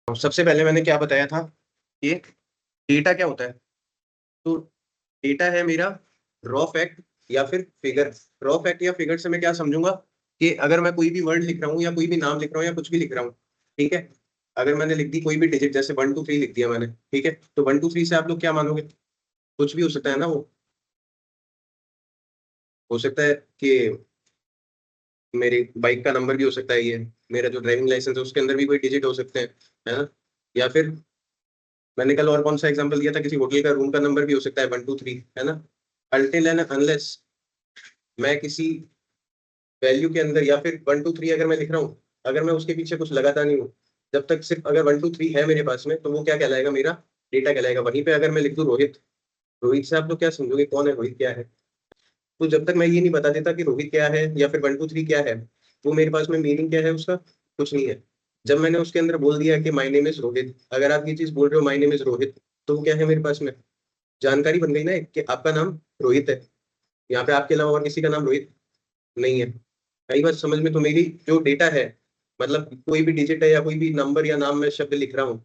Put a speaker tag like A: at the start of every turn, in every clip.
A: तो सबसे पहले मैंने क्या बताया था कि डेटा क्या होता है। तो डेटा है मेरा रॉ फैक्ट या फिर फिगर। रॉ फैक्ट या फिगर से मैं क्या समझूंगा कि अगर मैं कोई भी वर्ड लिख रहा हूँ या कोई भी नाम लिख रहा हूँ या कुछ भी लिख रहा हूँ, ठीक है। अगर मैंने लिख दी कोई भी डिजिट, जैसे 1 2 3 लिख दिया मैंने, ठीक है, तो 1 2 3 से आप लोग क्या मानोगे? कुछ भी हो सकता है ना। वो हो सकता है कि मेरी बाइक का नंबर भी हो सकता है, ये मेरा जो ड्राइविंग लाइसेंस है उसके अंदर भी कोई डिजिट हो सकते हैं, है ना। या फिर मैंने कल और कौन सा एग्जांपल दिया था, किसी होटल का रूम का नंबर भी हो सकता है 1 2 3, है ना। अनटिल एंड अनलेस मैं किसी वैल्यू के अंदर या फिर 1 2 3 अगर मैं लिख रहा हूँ, अगर मैं उसके पीछे कुछ लगाता नहीं हूँ, जब तक सिर्फ अगर 1 2 3 है मेरे पास में, तो वो क्या कहलाएगा? मेरा डेटा कहलाएगा। वहीं पे अगर मैं लिख दूं रोहित, रोहित से आप लोग क्या समझोगे? कौन है रोहित, क्या है? तो जब तक मैं ये नहीं बता देता कि रोहित क्या है या फिर 1 2 3 क्या है, वो मेरे पास में मीनिंग क्या है उसका, कुछ नहीं है। जब मैंने उसके अंदर बोल दिया कि माय नेम इज रोहित, अगर आप ये चीज बोल रहे हो माय नेम इज रोहित, तो वो क्या है मेरे पास में? जानकारी बन गई ना कि आपका नाम रोहित है। यहाँ पे आपके अलावा और किसी का नाम रोहित नहीं है। कई बार समझ में, तो मेरी जो डेटा है, मतलब कोई भी डिजिट है या कोई भी नंबर या नाम में शब्द लिख रहा हूँ,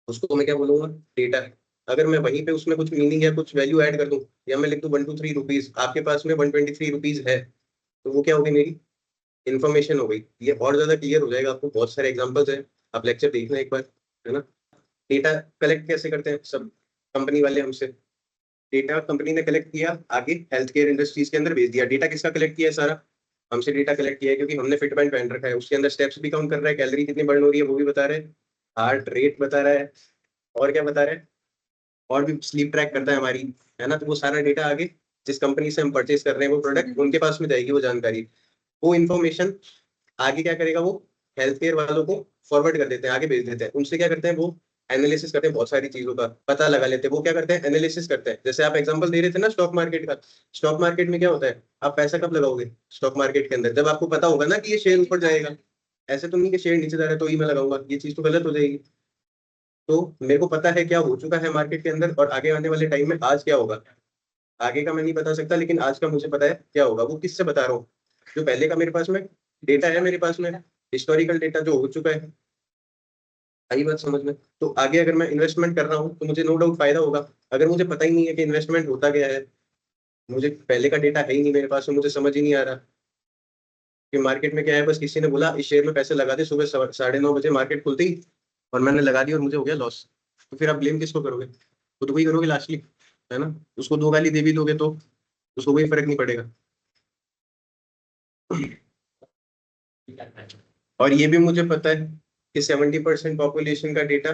A: उसको मैं क्या बोलूंगा? डेटा है। अगर मैं वहीं पे उसमें कुछ मीनिंग या कुछ वैल्यू ऐड कर दूं, या मैं लिख दूं 1 2 3 रुपीज, आपके पास में 123 रुपीज है, तो वो क्या होगी? मेरी इन्फॉर्मेशन हो गई। ये और ज्यादा क्लियर हो जाएगा आपको, बहुत सारे एग्जांपल्स हैं, आप लेक्चर देखना एक बार, है ना। डेटा कलेक्ट कैसे करते हैं सब कंपनी वाले हमसे? डेटा कंपनी ने कलेक्ट किया, आगे हेल्थ केयर इंडस्ट्रीज के अंदर भेज दिया। डेटा किसका कलेक्ट किया है? सारा हमसे डेटा कलेक्ट किया है, क्योंकि हमने फिट बैंड पहन रखा है, उसके अंदर स्टेप्स भी काउंट कर रहा है, कैलोरी कितनी बर्न हो रही है वो भी बता रहा है, हार्ट रेट बता रहा है, और क्या बता रहा है, और भी स्लीप ट्रैक करता है हमारी, है ना। तो वो सारा डेटा आगे जिस कंपनी से हम परचेज कर रहे हैं वो प्रोडक्ट, उनके पास में जाएगी वो जानकारी। वो इन्फॉर्मेशन आगे क्या करेगा? वो हेल्थ केयर वालों को फॉरवर्ड कर देते हैं, आगे भेज देते हैं। उनसे क्या करते हैं? वो एनालिसिस करते हैं, बहुत सारी चीजों का पता लगा लेते हैं। वो क्या करते हैं? एनालिसिस करते हैं। जैसे आप एग्जांपल दे रहे थे ना स्टॉक मार्केट का, स्टॉक मार्केट में क्या होता है? आप पैसा कब लगाओगे स्टॉक मार्केट के अंदर? जब आपको पता होगा ना कि ये शेयर ऊपर जाएगा। ऐसे तो नहीं कि शेयर नीचे जा रहा है तो ही मैं लगाऊंगा, ये चीज तो गलत हो जाएगी। तो मेरे को पता है क्या हो चुका है मार्केट के अंदर, और आगे आने वाले टाइम में आज क्या होगा। आगे का मैं नहीं बता सकता, लेकिन आज का मुझे पता है क्या होगा। वो किससे बता रहा हूँ? जो पहले का मेरे पास में डेटा है, मेरे पास में हिस्टोरिकल डेटा जो हो चुका है। आई बात समझ में? तो आगे अगर मैं इन्वेस्टमेंट कर रहा हूँ तो मुझे नो डाउट फायदा होगा। अगर मुझे पता ही नहीं है कि इन्वेस्टमेंट होता क्या है, मुझे पहले का डेटा है ही नहीं मेरे पास में, मुझे समझ ही नहीं आ रहा कि मार्केट में क्या है, बस किसी ने बोला इस शेयर में पैसे लगा दे, सुबह 9:30 बजे मार्केट खुलती ही, और मैंने लगा दिया और मुझे हो गया लॉस। तो फिर आप ब्लेम किसको करोगे? खुद को ही करोगे लास्टली, है ना। उसको दो गाली दे भी दोगे तो उसको कोई फर्क नहीं पड़ेगा। और ये भी मुझे पता है कि 70% पॉपुलेशन का डेटा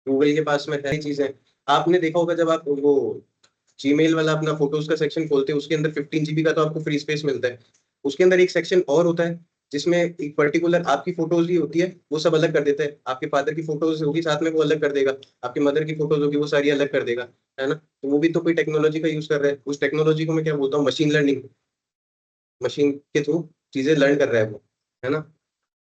A: गूगल के पास में है। चीजें आपने देखा होगा, जब आप वो जीमेल वाला अपना फोटोज का सेक्शन खोलते हैं, उसके अंदर 15 GB का तो आपको फ्री स्पेस मिलता है। उसके अंदर एक सेक्शन और होता है जिसमें एक पर्टिकुलर आपकी फोटोज ही होती है, वो सब अलग कर देता है। आपके फादर की फोटोज होगी साथ में, वो अलग कर देगा। आपकी मदर की फोटोज होगी, वो सारी अलग कर देगा, है ना। तो वो भी तो कोई टेक्नोलॉजी का यूज कर रहा है। उस टेक्नोलॉजी को मैं क्या बोलता हूँ? Machine learning. मशीन के थ्रू चीजें लर्न कर रहा है वो, है ना।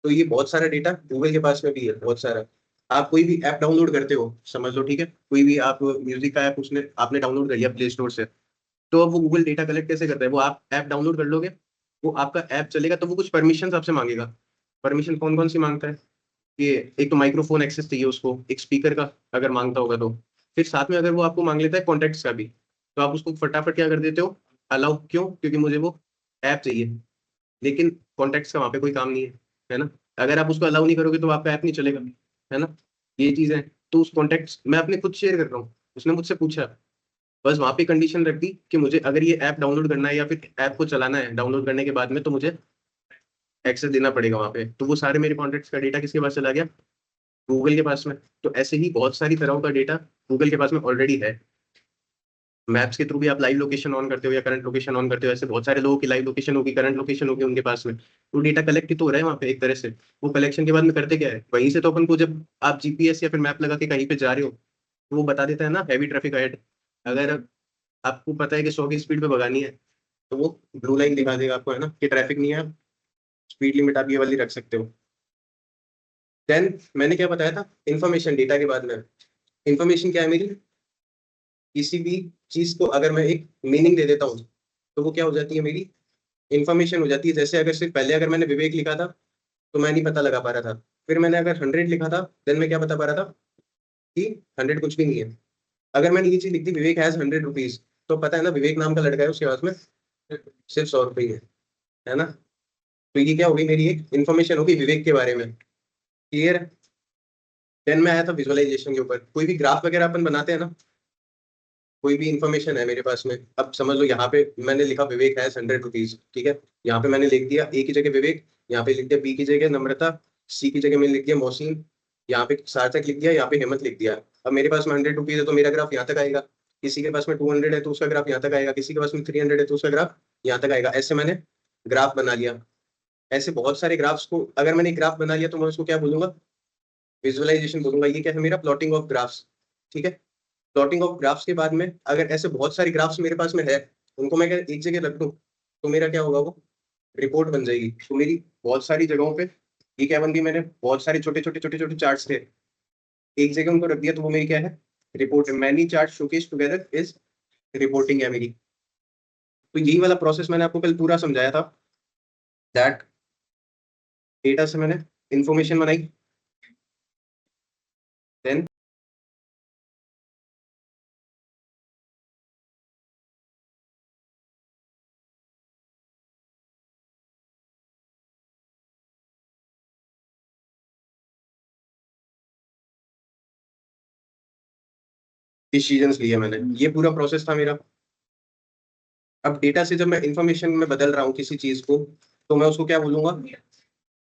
A: तो ये बहुत सारा डेटा गूगल के पास में भी है, बहुत सारा। आप कोई भी ऐप डाउनलोड करते हो, समझ लो, ठीक है, कोई भी आप म्यूजिक का ऐप उसने आपने डाउनलोड कर लिया प्ले स्टोर से, तो अब वो गूगल डेटा कलेक्ट कैसे करता है? वो आप ऐप डाउनलोड कर लोगे, वो आपका ऐप चलेगा, तो वो कुछ परमिशन आपसे मांगेगा। परमिशन कौन कौन सी मांगता है? ये एक तो माइक्रोफोन एक्सेस चाहिए उसको, एक स्पीकर का अगर मांगता होगा तो, फिर साथ में अगर वो आपको मांग लेता है कॉन्टेक्ट्स का भी, तो आप उसको फटाफट क्या कर देते हो? अलाउ। क्यों? क्योंकि मुझे वो ऐप चाहिए। लेकिन कॉन्टेक्ट्स का वहां पे कोई काम नहीं है ना। अगर आप उसको अलाउ नहीं करोगे तो आपका ऐप नहीं चलेगा, है ना। ये चीज है। तो उस कॉन्टेक्ट्स मैं अपने खुद शेयर कर रहा हूँ, उसने मुझसे पूछा, बस वहां पे कंडीशन रख दी कि मुझे अगर ये ऐप डाउनलोड करना है या फिर ऐप को चलाना है, डाउनलोड करने के बाद में तो मुझे एक्सेस देना पड़ेगा वहां पे। तो वो सारे मेरे कॉन्टेक्ट्स का डेटा किसके पास चला गया? गूगल के पास में। तो ऐसे ही बहुत सारी तरह का डेटा गूगल के पास में ऑलरेडी है। मैप्स के थ्रू भी आप लाइव लोकेशन ऑन करते हो या करंट लोकेशन ऑन करते हो, ऐसे बहुत सारे लोगों की लाइव लोकेशन होगी, करंट लोकेशन होगी उनके पास में। तो डेटा कलेक्ट ही तो हो रहा है वहाँ पे एक तरह से। वो कलेक्शन के बाद में करते क्या है? वहीं से तो अपन को, जब आप जीपीएस या फिर मैप लगा के कहीं पे जा रहे हो, तो वो बता देता है ना हैवी ट्रैफिक अहेड। अगर आपको पता है कि 100 की स्पीड पे भगानी है, तो वो ब्लू लाइन दिखा देगा आपको, है ना, कि ट्रैफिक नहीं है, स्पीड लिमिट आप ये वाली रख सकते हो। देन मैंने क्या बताया था? इन्फॉर्मेशन डेटा के बाद में। इन्फॉर्मेशन क्या है मेरी? किसी भी चीज को अगर मैं एक मीनिंग दे देता हूँ, तो वो क्या हो जाती है? मेरी इन्फॉर्मेशन हो जाती है। जैसे अगर सिर्फ पहले अगर मैंने विवेक लिखा था तो मैं नहीं पता लगा पा रहा था, फिर मैंने अगर 100 लिखा था, देन मैं क्या बता पा रहा था कि 100 कुछ भी नहीं है। अगर मैंने ये चीज लिख दी, विवेक हैज 100 रुपीज, तो पता है ना विवेक नाम का लड़का है, उसके पास में सिर्फ 100 रुपये है ना। तो ये क्या होगी, मेरी एक इन्फॉर्मेशन होगी विवेक के बारे में। क्लियर है। देन में आया था विजुअलाइजेशन के ऊपर। कोई भी ग्राफ वगैरह अपन बनाते हैं ना, कोई भी इन्फॉर्मेशन है मेरे पास में, अब समझ लो यहाँ पे मैंने लिखा विवेक हैज 100 रुपीज, ठीक है। यहाँ पे मैंने लिख दिया ए की जगह विवेक, यहाँ पे लिख दिया बी की जगह नम्रता, सी की जगह मैंने लिख दिया मोहसिन, यहाँ पे सार्थक लिख दिया, यहाँ पे हेमंत लिख दिया। अब मेरे पास में 100 रुपीज है तो मेरा ग्राफ यहाँ तक आएगा। किसी के पास में 200 है तो उसका ग्राफ यहाँ तक आएगा, किसी के पास में 300 है तो उसका ग्राफ यहाँ तक आएगा। ऐसे मैंने ग्राफ बना लिया। ऐसे बहुत सारे ग्राफ्स को अगर मैंने ग्राफ बना लिया तो मैं उसको क्या बोलूंगा, विजुअलाइजेशन बोलूंगा। ये क्या है, मेरा प्लॉटिंग ऑफ ग्राफ्स। ठीक है। प्लॉटिंग ऑफ ग्राफ्स के बाद में अगर ऐसे बहुत सारी ग्राफ्स मेरे पास में है, उनको मैं अगर एक जगह रख दूं तो मेरा क्या होगा, वो रिपोर्ट बन जाएगी। तो मेरी बहुत सारी जगहों पे ये क्या बन गई, मैंने बहुत सारे छोटे छोटे छोटे छोटे चार्ट्स थे, एक जगह उनको रख दिया तो वो मेरी क्या है, report. Many chart showcase together is reporting है मेरी। तो यही वाला प्रोसेस मैंने आपको कल पूरा समझाया था। दैट डेटा से मैंने इंफॉर्मेशन बनाई, देन डिसीजंस लिए मैंने। ये पूरा प्रोसेस था मेरा। अब डेटा से जब मैं इंफॉर्मेशन में बदल रहा हूँ किसी चीज को, तो मैं उसको क्या बोलूंगा,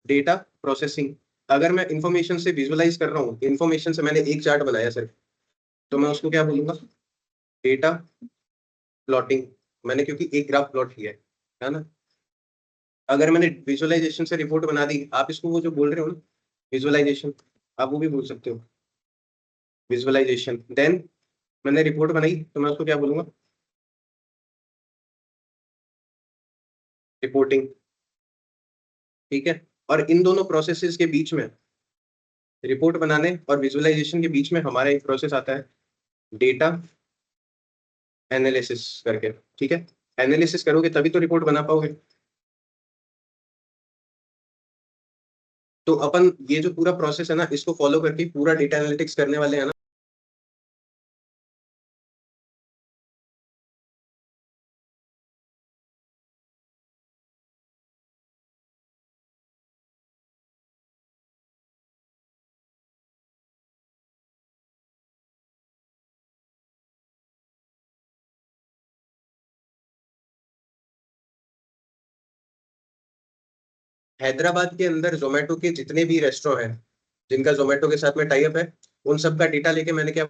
A: डेटा प्रोसेसिंग। अगर मैं इंफॉर्मेशन से विजुअलाइज कर रहा हूँ, इंफॉर्मेशन से मैंने एक चार्ट बनाया सिर्फ, तो मैं उसको क्या बोलूंगा, डेटा प्लॉटिंग। मैंने क्योंकि एक ग्राफ प्लॉट किया है ना। अगर मैंने विजुअलाइजेशन से रिपोर्ट बना दी, आप इसको वो जो बोल रहे हो ना विजुअलाइजेशन, आप वो भी बोल सकते हो विजुअलाइजेशन। देन मैंने रिपोर्ट बनाई तो मैं उसको क्या बोलूंगा, रिपोर्टिंग। ठीक है। और इन दोनों प्रोसेसेस के बीच में, रिपोर्ट बनाने और विजुअलाइजेशन के बीच में हमारा एक प्रोसेस आता है, डेटा एनालिसिस करके। ठीक है। एनालिसिस करोगे तभी तो रिपोर्ट बना पाओगे। तो अपन ये जो पूरा प्रोसेस है ना, इसको फॉलो करके पूरा डेटा एनालिटिक्स करने वाले हैं ना। हैदराबाद के अंदर जोमेटो के जितने भी रेस्टोरेंट हैं, जिनका जोमेटो के साथ में टाई अप है, उन सब का डेटा लेके मैंने क्या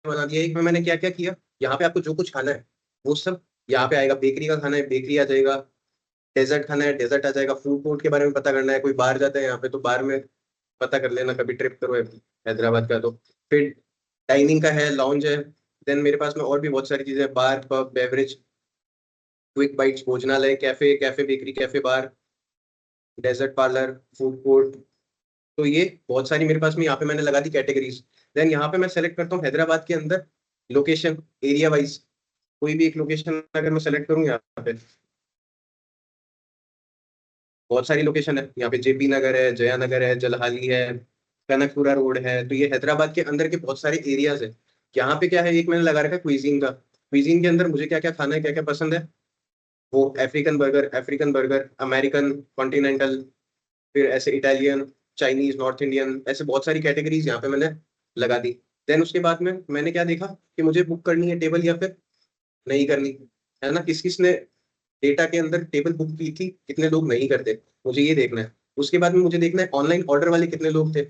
A: बना दिया, एक में मैंने क्या क्या किया, यहाँ पे आपको जो कुछ खाना है वो सब यहाँ पे आएगा। बेकरी का खाना है बेकरी आ जाएगा, डेजर्ट खाना है डेजर्ट आ जाएगा, फूड कोर्ट के बारे में पता करना है, कोई बाहर जाता है यहाँ पे तो बाहर में पता कर लेना, कभी ट्रिप करो हैदराबाद का तो। फिर डाइनिंग का है, लॉन्ज है। देन मेरे पास में और भी बहुत सारी चीजें, bar pub beverage, quick bytes भोजनालय, कैफे कैफे बेकरी कैफे बार, डेजर्ट पार्लर, फूड कोर्ट। तो ये बहुत सारी मेरे पास में यहाँ पे मैंने लगा दी कैटेगरीज। देन यहाँ पे मैं सेलेक्ट करता हूँ हैदराबाद के अंदर लोकेशन, एरिया वाइज। कोई भी एक लोकेशन अगर मैं सेलेक्ट करूँ यहाँ पे, बहुत सारी लोकेशन है यहाँ पे, जेपी नगर है, जया नगर है, जलहाली है, कनकपुरा रोड है। तो ये हैदराबाद के अंदर के बहुत सारे एरियाज है। यहाँ पे क्या है, एक मैंने लगा रखा है क्विजीन का। क्विजीन के अंदर मुझे क्या क्या खाना है, क्या क्या पसंद है, वो अफ्रीकन बर्गर, अमेरिकन, कॉन्टिनेंटल, फिर ऐसे इटालियन, चाइनीज, नॉर्थ इंडियन, ऐसे बहुत सारी कैटेगरीज यहाँ पे मैंने लगा दी। देन उसके बाद में मैंने क्या देखा कि मुझे बुक करनी है टेबल या फिर नहीं करनी, है ना। किस किस ने डेटा के अंदर टेबल बुक की थी, कितने लोग नहीं करते, मुझे ये देखना है। उसके बाद में मुझे देखना है ऑनलाइन ऑर्डर वाले कितने लोग थे।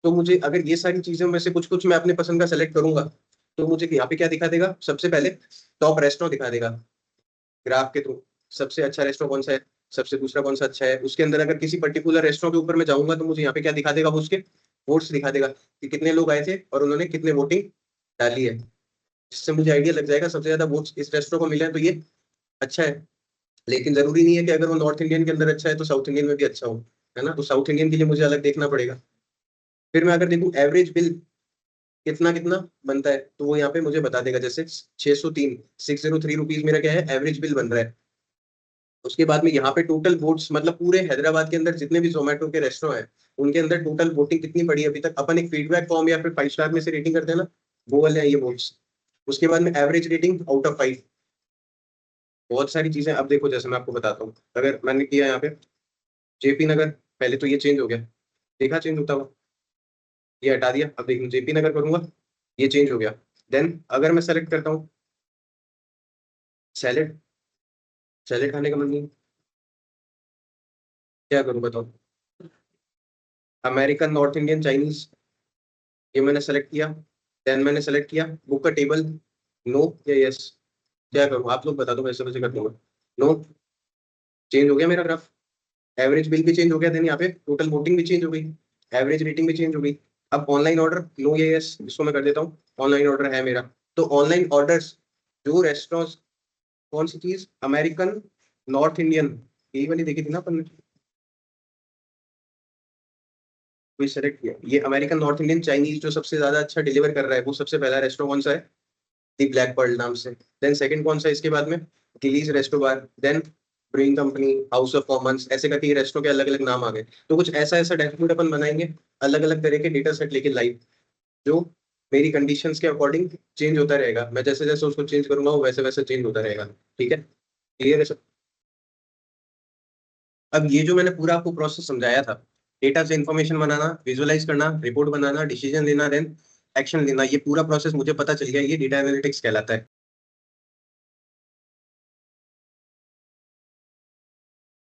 A: तो मुझे अगर ये सारी चीजों में से कुछ कुछ मैं अपने पसंद का सेलेक्ट करूंगा, तो मुझे यहाँ पे क्या दिखा देगा, सबसे पहले टॉप रेस्टोरेंट दिखा देगा ग्राफ के थ्रू। सबसे अच्छा रेस्टोरेंट कौन सा है, सबसे दूसरा कौन सा अच्छा है। उसके अंदर अगर किसी पर्टिकुलर रेस्टोरेंट के ऊपर मैं जाऊंगा तो मुझे यहाँ पे क्या दिखा देगा, वो उसके वोट्स दिखा देगा कि कितने लोग आए थे और उन्होंने कितने वोटिंग डाली है। जिससे मुझे आइडिया लग जाएगा सबसे ज्यादा वोट्स इस रेस्टोरेंट को मिले हैं तो ये अच्छा है। लेकिन जरूरी नहीं है कि अगर वो नॉर्थ इंडियन के अंदर अच्छा है तो साउथ इंडियन में भी अच्छा हो, है ना। तो साउथ इंडियन के लिए मुझे अलग देखना पड़ेगा। फिर मैं अगर देखूँ एवरेज बिल कितना कितना बनता है, तो वो यहाँ पे मुझे बता देगा। जैसे 603 603 रुपीज मेरा क्या है, एवरेज बिल बन रहा है। उसके बाद में यहाँ पे टोटल वोट्स, मतलब पूरे हैदराबाद के अंदर जितने भी जोमेटो के रेस्टोरेंट हैं उनके अंदर टोटल वोटिंग कितनी पड़ी है अभी तक। अपन एक फीडबैक फॉर्म या फिर 5 स्टार में से रेटिंग करते हैं ना, वो वाले हैं ये वोट्स। उसके बाद में एवरेज रेटिंग आउट ऑफ 5। बहुत सारी चीजें। अब देखो जैसे मैं आपको बताता हूँ, अगर मैंने किया यहाँ पे जेपी नगर, पहले तो ये चेंज हो गया, देखा चेंज होता हुआ, ये हटा दिया। अब देखो जेपी नगर करूंगा, ये चेंज हो गया। देन अगर मैं सेलेक्ट करता हूँ सैलेड, सैलेड खाने का मन नहीं, क्या करूँ बताओ। अमेरिकन, नॉर्थ इंडियन, चाइनीज, ये मैंने सेलेक्ट किया। देन मैंने सेलेक्ट किया बुक का टेबल, नो या यस, क्या करूँ आप लोग बता दो, वैसे वैसे कर दूंगा। नो, चेंज हो गया मेरा ग्राफ। एवरेज बिल भी चेंज हो गया, देन यहाँ पे टोटल वोटिंग भी चेंज हो गई, एवरेज रेटिंग भी चेंज हो गई। अब ऑनलाइन ऑर्डर, नो या यस, इसको मैं कर देता हूँ, ऑनलाइन ऑर्डर है मेरा। तो ऑनलाइन ऑर्डर्स, जो रेस्टोरेंट, कौन सी चीज, अमेरिकन, नॉर्थ इंडियन, यही वाली देखी थी ना अपन ने, कोई सेलेक्ट किया ये अमेरिकन, नॉर्थ इंडियन, चाइनीज, जो सबसे ज्यादा अच्छा डिलीवर कर रहा है वो सबसे पहला रेस्टोरेंट कौन सा है, दी ब्लैक पर्ल नाम से। देन सेकंड कौन सा है इसके बाद में, Gilly's resto bar, then brewing company, House of Commons, ऐसे करके ये रेस्टोरेंट के अलग अलग नाम आ गए। तो कुछ ऐसा ऐसा डैशबोर्ड अपन बनाएंगे, अलग अलग तरह के डेटा सेट लेके लाइव, जो मेरी कंडीशंस के अकॉर्डिंग चेंज होता रहेगा। मैं जैसे जैसे उसको चेंज करूंगा वो वैसे वैसे चेंज होता रहेगा। ठीक है, क्लियर है सब। अब ये जो मैंने पूरा आपको प्रोसेस समझाया था, डेटा से इंफॉर्मेशन बनाना, विजुअलाइज करना, रिपोर्ट बनाना, डिसीजन लेना, देन एक्शन लेना, ये पूरा प्रोसेस मुझे पता चल गया, ये डेटा एनालिटिक्स कहलाता है।